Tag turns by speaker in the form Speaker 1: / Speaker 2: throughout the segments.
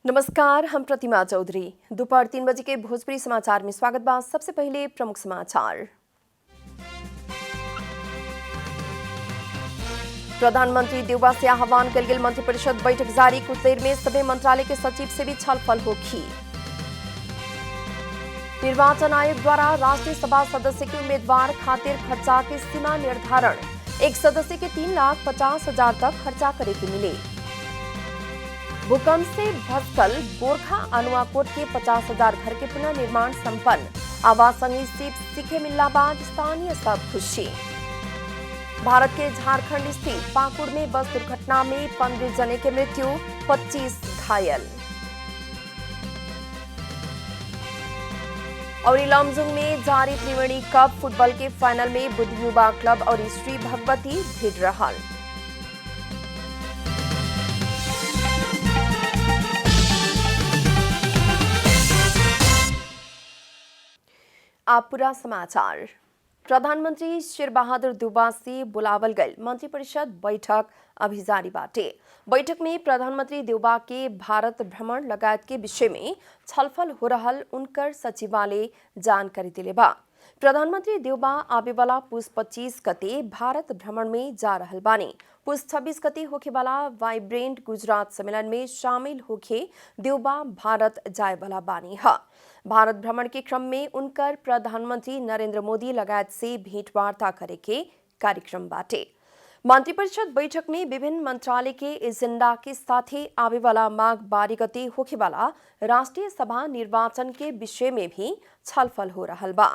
Speaker 1: नमस्कार, हम प्रतिमा चौधरी। दोपहर 3 बजे के भोजपुरी समाचार में स्वागत बा। सबसे पहले प्रमुख समाचार। प्रधानमंत्री देउबा से आह्वान कल गेल मंत्रिपरिषद बैठक जारी। कुछ देर में सभी मंत्रालय के सचिव से भी छलफल होगी। निर्वाचन आयोग द्वारा राष्ट्रीय सभा सदस्य के उम्मीदवार खातिर खर्चा की सीमा निर्धारण। एक सदस्य के 3,50,000 तक खर्चा करे के मिले। भूकंप से भस्कल गोरखा अनुआकोट के 50,000 घर के पुनर्निर्माण संपन्न। आवासनी सीखे मिलला बाद स्थानीय सब खुशी। भारत के झारखंड स्थित पाकुड़ में बस दुर्घटना में 15 जने की मृत्यु, 25 घायल। और लमजुंग में जारी त्रिवेणी कप फुटबॉल के फाइनल में बुद्ध युवा क्लब और श्री भगवती भिड़ रहा। आप पूरा समाचार। प्रधानमंत्री शेर बहादुर देउबा से बुलावल गई मंत्रिपरिषद बैठक अभी जारी बाटे। बैठक में प्रधानमंत्री देउबा के भारत भ्रमण लगायत के विषय में छलफल हो रहल उनकर सचिवालय जानकारी दिले बा। प्रधानमंत्री देउबा आवे वाला पुस 25 गते भारत भ्रमण में जा रहल बानी। पुस 26 गते होखे वाला वाइब्रेंट गुजरात सम्मेलन में शामिल होके देउबा भारत जाए वाला बानी है। भारत भ्रमण के क्रम में उनकर प्रधानमंत्री नरेंद्र मोदी लगायत से भेंटवार्ता करे के कार्यक्रम बाटे। मंत्रिपरिषद बैठक में विभिन्न मंत्रालय के एजेंडा के साथ ही आवे वाला माघ 12 गते होखे वाला राष्ट्रीय सभा निर्वाचन के विषय में भी छलफल हो रहल बा।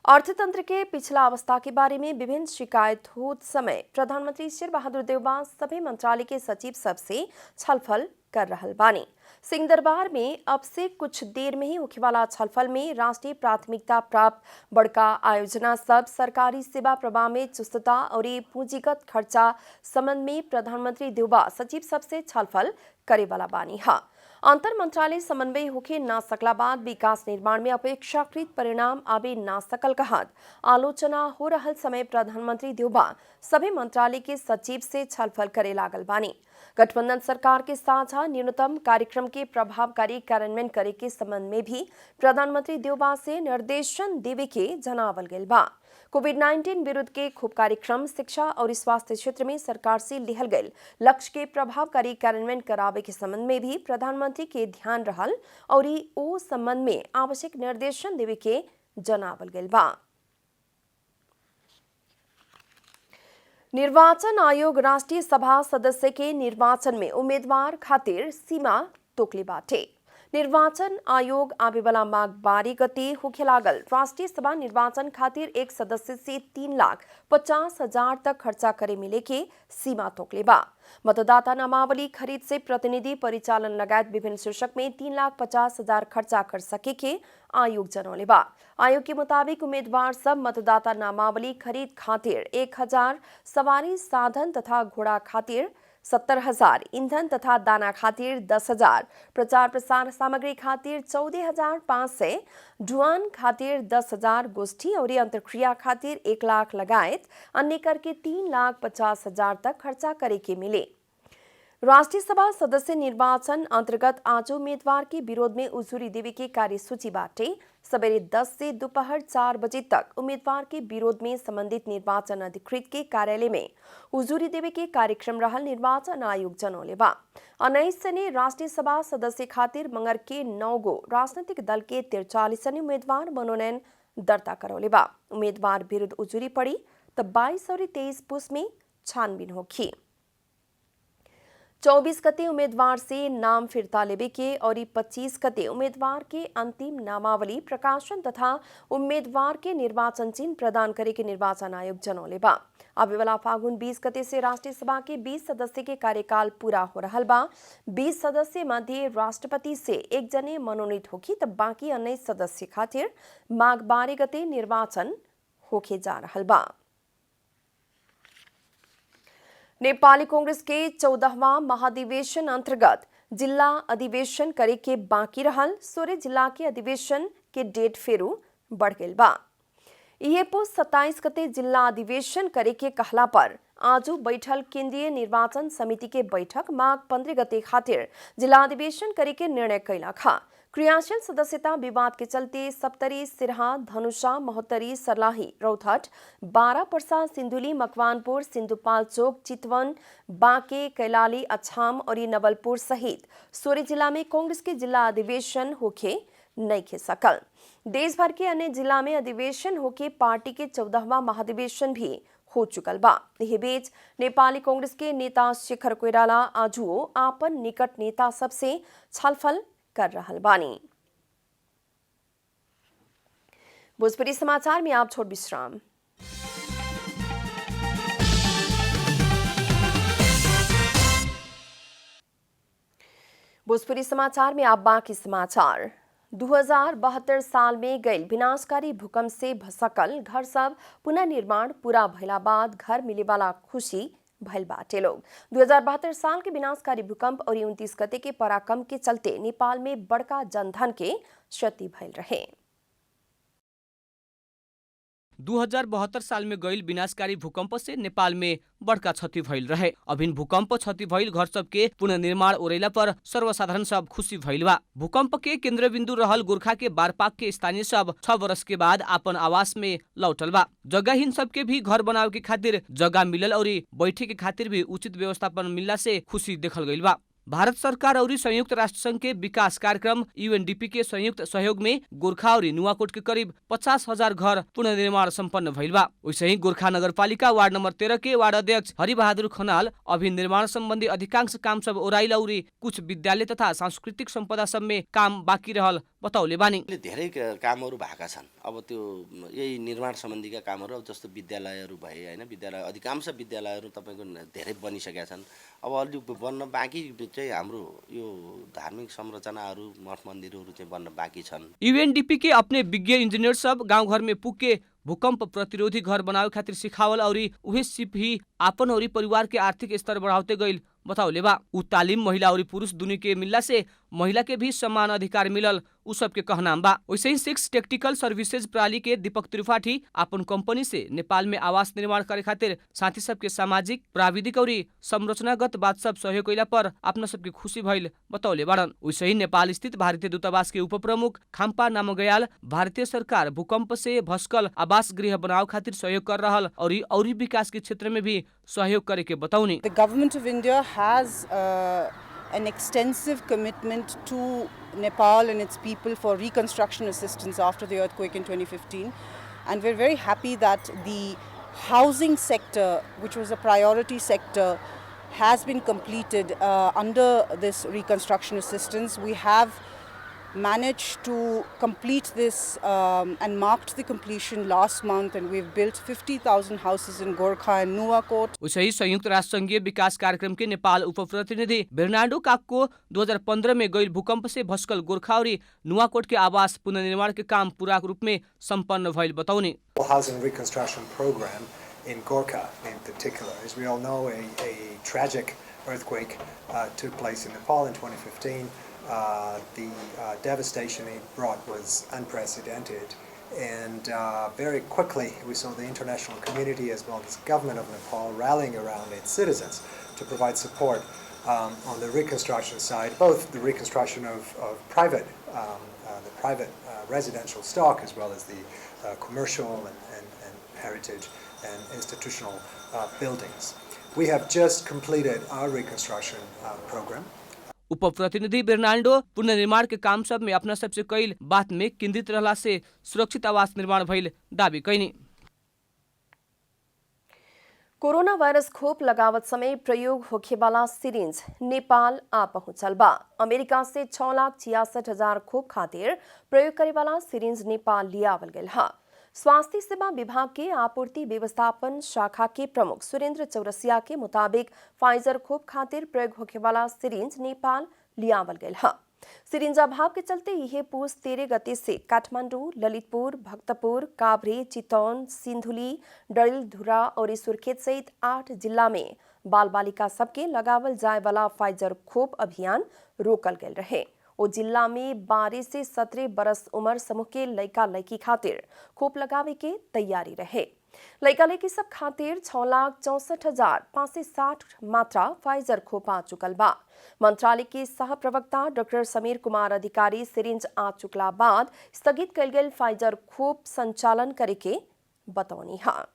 Speaker 1: अर्थतंत्र के पिछला अवस्था के बारे में विभिन्न शिकायत होते समय प्रधानमंत्री शेर बहादुर देउबा सभी मंत्रालय के सचिव सबसे छलफल कर रहल बानी। सिंह दरबार में अब से कुछ देर में ही होखे वाला छलफल में राष्ट्रीय प्राथमिकता प्राप्त बड़का आयोजना सब, सरकारी सेवा प्रवाह में चुस्तता और पूंजीगत खर्चा संबंध में प्रधानमंत्री देउबा सचिव सबसे छलफल करे वाला बानी है। अंतर मंत्रालय समन्वय होके ना सकला बाद विकास निर्माण में अपेक्षाकृत परिणाम आवे ना सकल कहत आलोचना हो रहल समय प्रधानमंत्री देउबा सभी मंत्रालय के सचिव से छलफल करे लागल बानी। गठबंधन सरकार के साझा न्यूनतम कार्यक्रम के प्रभावकारी कार्यान्वयन करे के संबंध में भी प्रधानमंत्री देउबा से निर्देशन देवे के जनावल गेल बा। कोविड-19 विरुद्ध के खूब कार्यक्रम, शिक्षा और स्वास्थ्य क्षेत्र में सरकार से लिहल गए लक्ष्य के प्रभावकारी कार्यान्वयन करावे के संबंध में भी प्रधानमंत्री के ध्यान रहल और ओ संबंध में आवश्यक निर्देशन देवे के जनावल गेल बा। निर्वाचन आयोग राष्ट्रीय सभा सदस्य के निर्वाचन में उम्मीदवार खातिर सीमा तोकले बाटे। निर्वाचन आयोग आवे वाला माघ 12 गते होखे लागल राष्ट्रीय सभा निर्वाचन खातिर एक सदस्य से 3,50,000 तक खर्चा करे मिले के सीमा तोकले बा। मतदाता नामावली खरीद से प्रतिनिधि परिचालन लगायत विभिन्न शीर्षक में 3,50,000 खर्चा कर सके के आयोग जनौले बा। आयोग के मुताबिक उम्मीदवार सब मतदाता नामावली खरीद खातिर 1,000, सवारी साधन तथा घोड़ा खातिर 70,000, ईंधन तथा दाना खातिर 10,000, प्रचार प्रसार सामग्री खातिर 14,500, ढुआन खातिर 10,000, गोष्ठी और अंतरक्रिया खातिर 1 लाख लगायत अन्य कर के 3,50,000 तक खर्चा करे के मिले। राष्ट्रीय सभा सदस्य निर्वाचन अंतर्गत आज उम्मीदवार के विरोध में उजूरी देवे के कार्यसूची बाटे। सवेरे 10 से दोपहर 4 बजे तक उम्मीदवार के विरोध में संबंधित निर्वाचन अधिकृत के कार्यालय में उजूरी देवे के कार्यक्रम रहल निर्वाचन आयोग जनौले बा। 19 जने राष्ट्रीय सभा सदस्य खातिर मंगर के 9 गो राजनीतिक दल के 43 जने उम्मीदवार मनोनयन दर्ता करौले बा। उम्मीदवार विरुद्ध उजूरी पड़ी तब 22 और 23 पुस में छानबीन होगी। 24 गते उम्मीदवार से नाम फिरता लेवे के और 25 गते उम्मीदवार के अंतिम नामावली प्रकाशन तथा उम्मीदवार के निर्वाचन चिन्ह प्रदान करे के निर्वाचन आयोग जनौले बा। आवे वाला फागुन 20 गते से राष्ट्रीय सभा के 20 सदस्य के कार्यकाल पूरा हो रहल बा। 20 सदस्य मध्य राष्ट्रपति से 1 जने मनोनीत होगी तब बाकी 19 सदस्य खातिर माघ 12 गते निर्वाचन होके जा रहल बा। नेपाली कांग्रेस के 14वां महाधिवेशन अंतर्गत जिला अधिवेशन करे के बाकी रहल 16 जिला के अधिवेशन के डेट फेरू बढ़ गई बा। यह पुस 27 गते जिला अधिवेशन करे के कहला पर आज बैठल केंद्रीय निर्वाचन समिति के बैठक माघ 15 गते खातिर जिला अधिवेशन करे के निर्णय कैला खा। क्रियाशील सदस्यता विवाद के चलते सप्तरी, सिरहा, धनुषा, महोत्तरी, सर्लाही, रौतहट, बारा पर्सा, सिंधुली, मकवानपुर, सिंधुपाल्चोक, चितवन, बांके, कैलाली, अछाम और नवलपुर सहित 16 जिला में कांग्रेस के जिला अधिवेशन होके नहीं खे सकल। देश भर के अन्य जिला में अधिवेशन होके पार्टी के 14वां महाधिवेशन भी हो चुकल बा। यही बीच नेपाली कांग्रेस के नेता शेखर कोइराला आजुओ आपन निकट नेता सबसे छलफल कर रहल बानी। भोजपुरी समाचार में आप छोड़ विश्राम। भोजपुरी समाचार में आप बाकी समाचार। 2072 साल में गईल विनाशकारी भूकंप से भसकल घर सब पुनर्निर्माण पूरा भइला बाद घर मिले वाला खुशी भइल बाटे लोग। 2072 साल के विनाशकारी भूकंप और 29 गते के पराक्रम के चलते नेपाल में बड़का जनधन के क्षति भइल रहे।
Speaker 2: 2072 साल में गईल विनाशकारी भूकंप से नेपाल में बड़का क्षति भइल रहे। अभिन भूकंप क्षति भइल घर सब के पुनर्निर्माण ओरेला पर सर्वसाधारण सब खुशी भइल बा। भूकंप के केंद्र बिंदु रहल गोरखा के बारपाक के स्थानीय सब 6 वर्ष के बाद अपन आवास में लौटल बा। जगहहीन सब के भी घर बनावे के खातिर जगह मिलल और बैठे के खातिर भी उचित व्यवस्थापन मिलला से खुशी देखल गइल बा। भारत सरकार और संयुक्त राष्ट्र संघ के विकास कार्यक्रम UNDP के संयुक्त सहयोग में गोरखा और नुवाकोट के करीब 50,000 घर पुनर्निर्माण संपन्न भइल बा। वैसे ही गोरखा नगरपालिका वार्ड नंबर 13 के वार्ड अध्यक्ष हरिबहादुर खनाल अभी निर्माण संबंधी अधिकांश काम सब ओराइल और कुछ विद्यालय तथा सांस्कृतिक सम्पदा सब में काम बाँकी रहल बताउले बानी।
Speaker 3: धेरै कामहरू भएका छन्। अब त्यो यही निर्माण सम्बन्धीका कामहरू अब जस्तो विद्यालयहरू भए हैन, विद्यालय अधिकांश विद्यालयहरू तपाईको धेरै बनिसकेका छन्। अब अलि बन्न बाँकी चाहिँ हाम्रो यो धार्मिक संरचनाहरू मठ मन्दिरहरू चाहिँ बन्न बाँकी छन्।
Speaker 2: UNDP के अपने विज्ञ इंजीनियर सब गांव घर में पुग के भूकंप प्रतिरोधी घर बनावे खातिर सिखावल और उहे सिप ही आपन और परिवार के आर्थिक स्तर बढ़ाते गईल बताउले बा। उ तालिम महिला और पुरुष दुनी के मिलला से महिला के भी समान अधिकार मिलल उ सब के कहनाम बा। वैसे ही 6 टेक्निकल सर्विसेज प्रणाली के दीपक त्रिपाठी अपन कंपनी से नेपाल में आवास निर्माण करे खातिर साथी सब के सामाजिक, प्राविधिक और संरचनागत बात सब सहयोग कैला पर अपना सब के खुशी भइल बताउले बाड़न। वैसे ही नेपाल स्थित भारतीय दूतावास के उप प्रमुख खाम्पा नामगयाल भारतीय सरकार भूकंप से भस्कल आवास गृह बनावे खातिर सहयोग कर रहल और विकास के क्षेत्र में भी सहयोग करे के बताउनी।
Speaker 4: The government of India has an extensive commitment to Nepal and its people for reconstruction assistance after the earthquake in 2015, and we're very happy that the housing sector, which was a priority sector, has been completed under this reconstruction assistance. We have managed to complete this and marked the completion last month, and we've built 50,000 houses in Gorkha and Nuwakot.
Speaker 2: उसे ही संयुक्त राष्ट्र संघीय विकास कार्यक्रम के नेपाल उप प्रतिनिधि बेर्नाडो काक्को 2015 में गईल भूकंप से भस्कल गोरखा और नुवाकोट के आवास पुनर्निर्माण के काम पूरा रूप में संपन्न भइल बताउनी।
Speaker 5: Housing reconstruction program in Gorkha in particular, as we all know, a tragic earthquake took place in Nepal in 2015. The devastation it brought was unprecedented, and very quickly we saw the international community as well as the government of Nepal rallying around its citizens to provide support on the reconstruction side, both the reconstruction of private residential stock as well as the commercial and heritage and institutional buildings. We have just completed our reconstruction program.
Speaker 2: उप प्रतिनिधि बेर्नाल्डो पुनर्निर्माण के काम सब में अपना सबसे कईल बात में केंद्रित रहला से सुरक्षित आवास निर्माण भइल दावी कैनी।
Speaker 1: कोरोना वायरस खोप लगावत समय प्रयोग होखे वाला सिरिंज नेपाल आ पहुंचल बा। अमेरिका से 6,66,000 खोप खातिर प्रयोग करे वाला सिरिंज नेपाल लियावल गेल हा। स्वास्थ्य सेवा विभाग के आपूर्ति व्यवस्थापन शाखा के प्रमुख सुरेंद्र चौरसिया के मुताबिक फाइजर खोप खातिर प्रयोग होखे वाला सिरिंज नेपाल लियावल गेल हा। सिरिंज अभाव के चलते यह पुस 13 गते से काठमांडू, ललितपुर, भक्तपुर, काभ्रे, चितौन, सिंधुली, डडेलधुरा और सुर्खेत सहित 8 जिला में बाल बालिका सबके लगावल जाए वाला फाइजर खोप अभियान रोकल गेल रहे। ओ जिला में 12 से 17 बरस उम्र समूह के लड़का लड़की खातिर खोप लगावे के तैयारी रहे। लड़का लड़की सब खातिर 6,64,560 मात्रा फाइजर खोप आ चुकल बा। मंत्रालय के सह प्रवक्ता डॉक्टर समीर कुमार अधिकारी सिरिंज आ चुकला बाद स्थगित कल गेल फाइजर खोप संचालन करे के बतौनी हा।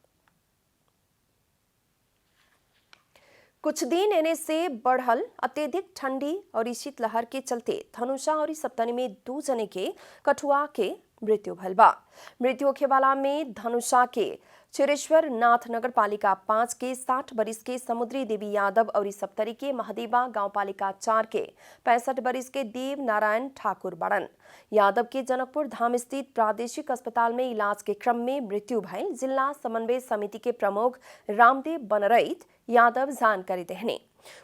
Speaker 1: कुछ दिन एने से बढ़ल अत्यधिक ठंडी और शीतलहर के चलते धनुषा और सप्तनी में 2 जने के कठुआ के मृत्यु भल बा। मृत्यु होखे वाला में धनुषा के चिरेश्वर नाथ नगर पालिका 5 के 60 बरिस के समुद्री देवी यादव और सप्तरी के महादेवा गांव पालिका 4 के 65 बरिस के देव नारायण ठाकुर बड़न। यादव के जनकपुर धाम स्थित प्रादेशिक अस्पताल में इलाज के क्रम में मृत्यु भइल जिला समन्वय समिति के प्रमुख रामदेव बनरईत यादव जानकारी देहने।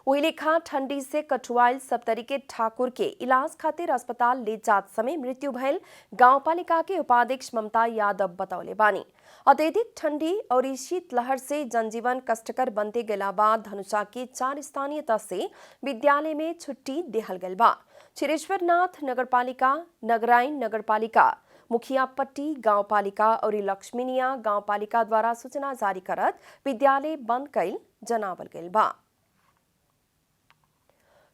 Speaker 1: वही लेखा ठंडी से कठुआइल सप्तरी के ठाकुर के इलाज खातिर अस्पताल ले जात समय मृत्यु भइल गांव पालिका के उपाध्यक्ष ममता यादव बतौले बानी। अत्यधिक ठंडी और शीतलहर से जनजीवन कष्टकर बनते गेला बाद धनुषा के 4 स्थानीय तह से विद्यालय में छुट्टी देहल गल बा। चिरेश्वरनाथ नगरपालिका, नगराइन नगरपालिका, मुखियापट्टी गांव पालिका और लक्ष्मीनिया गांव पालिका द्वारा सूचना जारी करत विद्यालय बंद कइल जनावल गइल बा।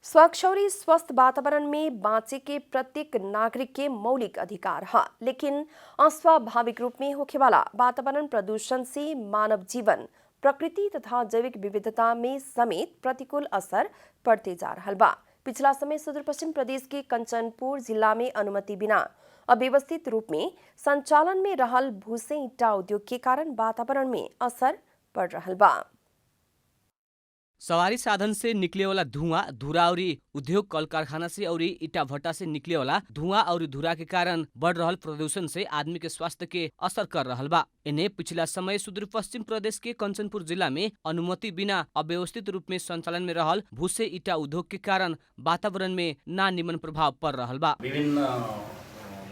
Speaker 1: स्वच्छ और स्वस्थ वातावरण में बाँचे के प्रत्येक नागरिक के मौलिक अधिकार है, लेकिन अस्वाभाविक रूप में होने वाला वातावरण प्रदूषण से मानव जीवन, प्रकृति तथा जैविक विविधता में समेत प्रतिकूल असर पड़ते जा रहा बा। पिछला समय सुदूर पश्चिम प्रदेश के कंचनपुर जिला में अनुमति बिना अव्यवस्थित रूप में संचालन में रहल भूसे ईटा उद्योग के कारण वातावरण में असर पड़ रहा बा।
Speaker 2: सवारी साधन से निकले वाला धुआं, धुरा और उद्योग कल कारखाना से और ईटा भट्टा से निकले वाला धुआं और धुरा के कारण बढ़ रहल प्रदूषण से आदमी के स्वास्थ्य के असर कर रहल बा। इन्हें पिछला समय सुदूर पश्चिम प्रदेश के कंचनपुर जिला में अनुमति बिना अव्यवस्थित रूप में संचालन में रहल भूसे ईटा उद्योग के कारण वातावरण में ना निमन प्रभाव पड़ रहल बा।
Speaker 6: विभिन्न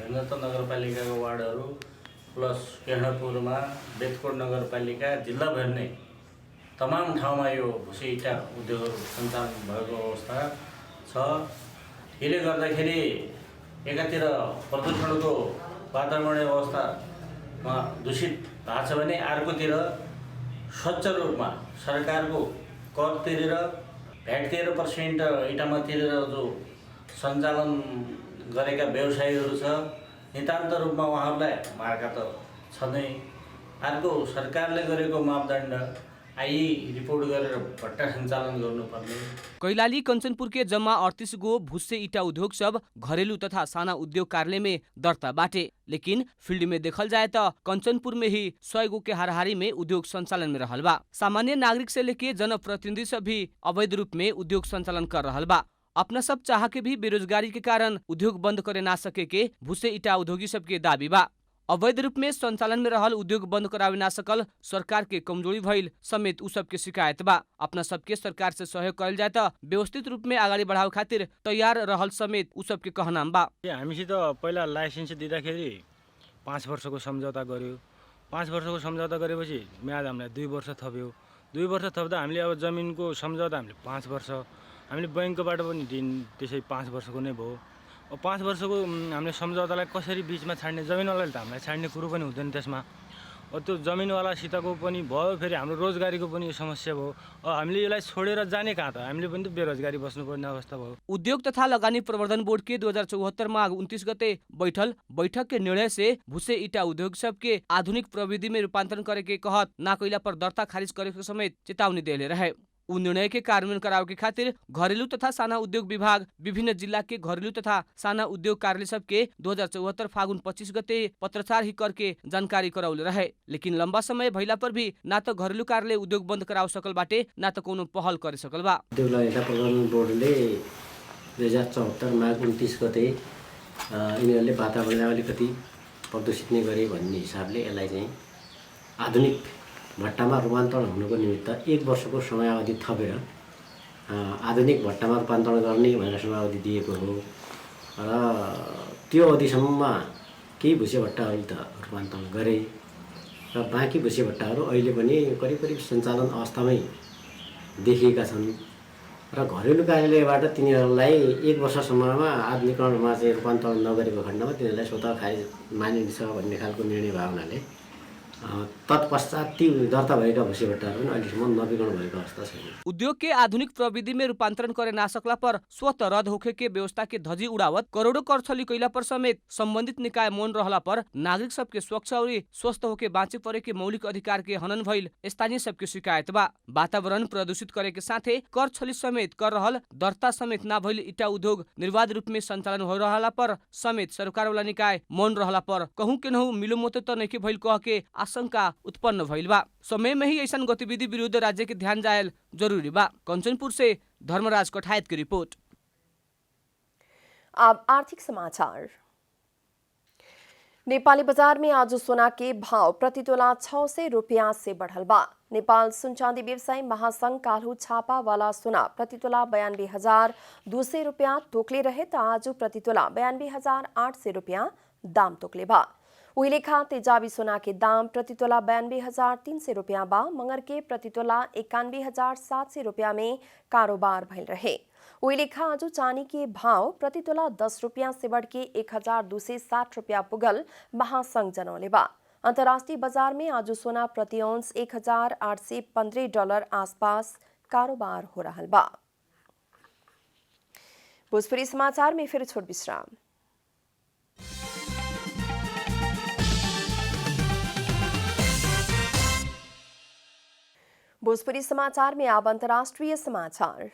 Speaker 6: नगरपालिका वार्डहरू प्लस केन्द्रपुरमा बेतकोट नगरपालिका जिल्लाभर नै तमाम ठाउँमा यो भुसे इँटा उद्योगहरू सञ्चालन भएको अवस्था छ। यसले गर्दाखेरि एकातिर प्रदूषणको वातावरणीय अवस्थामा दूषित भएको छ भने अर्कोतिर स्वच्छ रूपमा सरकारको कर तिरेर भ्याट 13% इँटामा तिरेर जो सञ्चालन गरेका व्यवसायीहरू छ नितान्त रूपमा उहाँहरूलाई मार्का त छ नै। अर्को सरकारले गरेको मापदण्ड आई रिपोर्ट गरेर भट्टा सञ्चालन गर्नुपर्ने।
Speaker 2: कैलाली कंचनपुर के जम्मा 38 गो भुस्से ईटा उद्योग सब घरेलू तथा साना उद्योग कार्यालय में दर्ता बाटे, लेकिन फील्ड में देखल जाए तो कंचनपुर में ही 100 गो के हाराहारी में उद्योग संचालन में रहल बा। सामान्य नागरिक से लेके जनप्रतिनिधि सब भी अवैध रूप में उद्योग संचालन कर रहल बा। अपना सब चाह के भी बेरोजगारी के कारण उद्योग बंद करे ना सके के भुस्से ईटा उद्योगी सब के दावी बा। अवैध रूप में संचालन में रहल उद्योग बंद करावे ना सकल सरकार के कमजोरी भइल समेत उ सब के शिकायत बा। अपना सबके सरकार से सहयोग करल जाए तो व्यवस्थित रूप में अगाडि बढ़ावे खातिर तैयार रहल समेत उ सब के कहनाम बा।
Speaker 7: हामीसित पहिला लाइसेन्स दिँदाखेरि 5 वर्षको सम्झौता गर्यो। 5 वर्षको सम्झौता गरेपछि म्याद हामीलाई 2 वर्ष थप्यो। 2 वर्ष थप्दा हामीले अब जमिनको सम्झौता हामीले 5 वर्ष, हामीले बैंकबाट पनि त्यसै 5 वर्षको नै भयो। 5 वर्षको हामीले सम्झौतालाई कसरी बीचमा छाड्ने, जमिनवालाले त हामीलाई छाड्ने कुरो पनि हुँदैन त्यसमा। त्यो जमिनवालासितको पनि भयो, फेरि हाम्रो रोजगारीको पनि समस्या भयो। हामीले यसलाई छोडेर जाने कहाँ त, हामीले पनि त बेरोजगारी बस्नुपर्ने अवस्था भयो।
Speaker 2: उद्योग तथा लगानी प्रवर्धन बोर्ड के 2074 माघ 29 गते बैठक के निर्णय से भुसे ईटा उद्योग सब के आधुनिक प्रविधि में रूपांतरण करे के कहत ना कैला पर दर्ता खारिज करे के समेत चेतावनी देले रहे। उ निर्णय के कार्यान्वयन करावे के खातिर घरेलू तथा साना उद्योग विभाग विभिन्न जिला के घरेलू तथा साना उद्योग कार्यालय सब के 2074 फागुन 25 गते पत्रचार ही करके जानकारी कराउले रहे, लेकिन लंबा समय भइला पर भी ना तो घरेलू कार्यालय उद्योग बंद कराव सकल बाटे ना तो कोनो पहल करे सकल बा।
Speaker 8: उद्योग लगायतका प्रबन्धन बोर्डले 2074 माघ 29 गते यिनीहरूले वातावरणलाई अलिकति प्रदूषित नै गरे भन्ने हिसाबले यसलाई चाहिँ आधुनिक भट्टामा रूपान्तरण हुनुको निमित्त 1 वर्षको समयावधि थपेर आधुनिक भट्टामा रूपान्तरण गर्ने भनेर समयावधि दिएको हो र त्यो अवधिसम्ममा केही भुसे भट्टाहरू त रूपान्तरण गरे र बाँकी भुसे भट्टाहरू अहिले पनि करिब सञ्चालन अवस्थामै देखिएका छन् र र घरेलु कार्यालयबाट तिनीहरूलाई 1 वर्षसम्ममा आधुनिकीकरणमा चाहिँ रूपान्तरण नगरेको खण्डमा तिनीहरूलाई स्वतः खारिज मानिन्छ भन्ने खालको निर्णय भएको हुनाले तत्पश्चात ती दर्ता भएका भूसिबट्टाहरू पनि अहिलेसम्म नवीकरण भएको अवस्था छैन।
Speaker 2: उद्योग के आधुनिक प्रविधि में रूपांतरण करे ना सकला पर स्वतः रद्द होखे के व्यवस्था के धजी उड़ावत करोड़ों कर छली कैला पर समेत संबंधित निकाय मौन रहला पर नागरिक सबके स्वच्छ और स्वस्थ होके बाँचे परे के मौलिक अधिकार के हनन भइल स्थानीय सबके शिकायत बा। वातावरण प्रदूषित करे के साथे कर छली समेत कर रहल दर्ता समेत ना भइल इटा उद्योग निर्वाध रूप में संचालन हो रहला पर समेत सरकार वाला निकाय मौन रहला पर कहूं के नहु मिलो मोते त नइखे भइल कह के आशंका उत्पन्न भइल बा। समय में ही ऐसा गतिविधि विरुद्ध राज्य के ध्यान जायल जरूरी बा। कंचनपुर से धर्मराज कठायत की रिपोर्ट।
Speaker 1: अब आर्थिक समाचार। नेपाली बाजार में आज सोना के भाव प्रति तोला 600 रुपया से बढ़ल बा। नेपाल सुन चांदी व्यवसायी महासंघ काल्हू छापा वाला सोना प्रति तोला 92,200 रुपया तोकले रहे तो आज प्रति तोला 92,800 रुपया दाम तोकले बा। वही लेखा तेजाबी सोना के दाम प्रति तोला 92,300 रुपया बा। मंगर के प्रति तोला 91,700 रुपया में कारोबार भइल रहे। वही लेखा आज चांदी के भाव प्रति तोला 10 रुपया से बढ़ के 1,260 रुपया पुगल महासंघ जनौले बा। अंतर्राष्ट्रीय बाजार में आज सोना प्रति औंस $1,815 आसपास कारोबार हो रहा बा। भोजपुरी समाचार में फिर छोट विश्राम। भोजपुरी समाचार में अब अंतर्राष्ट्रीय समाचार।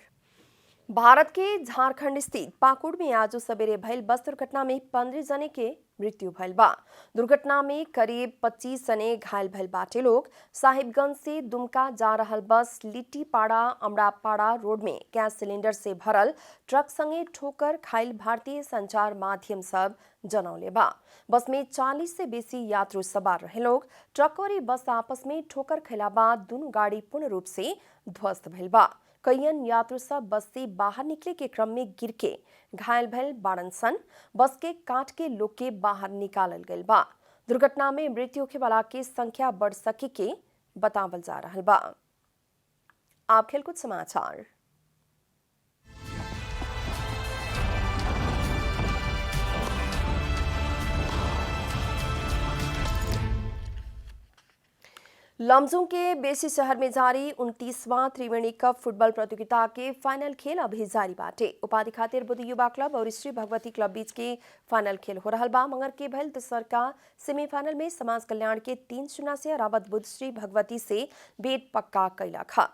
Speaker 1: भारत के झारखंड स्थित पाकुड़ में आज सवेरे भइल बस दुर्घटना में 15 जने के मृत्यु भइल बा। दुर्घटना में करीब 25 जने घायल भइल बाटे लोग। साहिबगंज से दुमका जा रहल बस लिट्टीपाड़ा अमड़ापाड़ा रोड में गैस सिलेंडर से भरल ट्रक संगे ठोकर खाइल भारतीय संचार माध्यम सब जनौले बा। बस में 40 से बेसी यात्रु सवार रहे लोग। ट्रक और बस आपस में ठोकर खैला बाद दोनों गाड़ी पूर्ण रूप से ध्वस्त भइल बा। कईयन यात्रु सब बस से बाहर निकले के क्रम में गिर के घायल भइल बाड़न सन। बस के काट के लोग के बाहर निकालल गइल बा। दुर्घटना में मृत्यु होखे वाला के संख्या बढ़ सके के बतावल जा रहल बा। आप खेलकूद समाचार। लमजुंग के बेसी शहर में जारी 29वां त्रिवेणी कप फुटबॉल प्रतियोगिता के फाइनल खेल अभी जारी बाटे। उपाधि खातिर बुद्धि युवा क्लब और श्री भगवती क्लब बीच के फाइनल खेल हो रहा बा। मंगर के भइल तेसर का सेमीफाइनल में समाज कल्याण के 3-0 से हरावत बुद्ध श्री भगवती से बेट पक्का कैला खा।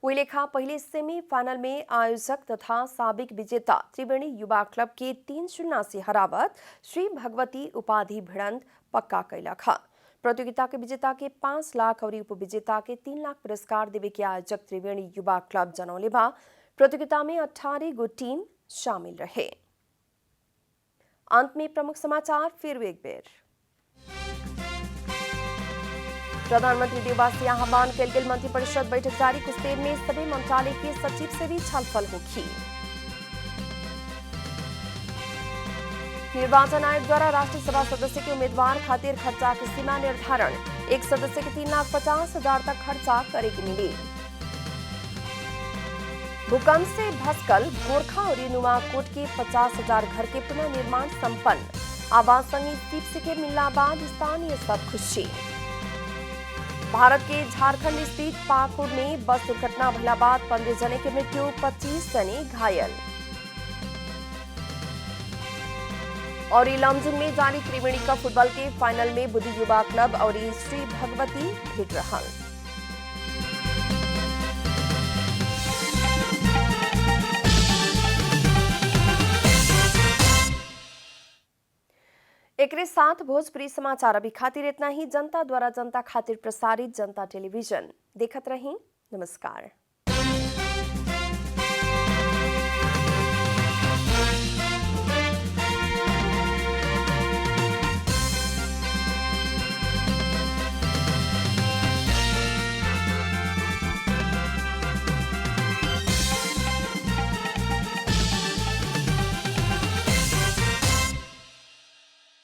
Speaker 1: वही लेखा पहले सेमीफाइनल में आयोजक तथा साबिक विजेता त्रिवेणी युवा क्लब के 3-0 से हरावत श्री भगवती उपाधि भिड़ंत पक्का कैला खा। प्रतियोगिता के विजेता के 5 लाख और उपविजेता के 3 लाख पुरस्कार देवे के आयोजक त्रिवेणी युवा क्लब जनौले बा। प्रतियोगिता में 18 गो टीम शामिल रहे। अंत में प्रमुख समाचार फिर एक बेर। प्रधानमंत्री देवासी आह्वान कल गेल मंत्रिपरिषद बैठक जारी। कुछ देर में सभी मंत्रालय के सचिव से भी छलफल होगी। निर्वाचन आयोग द्वारा राष्ट्रीय सभा सदस्य के उम्मीदवार खातिर खर्चा की सीमा निर्धारण। एक सदस्य के 3,50,000 तक खर्चा करेगी मिली। भूकंप से भस्कल गोरखा और नुमाकोट के 50,000 घर के पुनर्निर्माण संपन्न। आवास संग के मिलना बाद स्थानीय सब खुशी। भारत के झारखंड स्थित पाकुड़ में बस दुर्घटना भइला बाद 15 जने की मृत्यु, 25 जने घायल। और लमजुंग में जारी त्रिवेणी कप फुटबॉल के फाइनल में बुद्धि युवा क्लब और श्री भगवती भिड़ रहा। एक साथ भोजपुरी समाचार अभी खातिर इतना ही। जनता द्वारा जनता खातिर प्रसारित जनता टेलीविजन देखत रही। नमस्कार।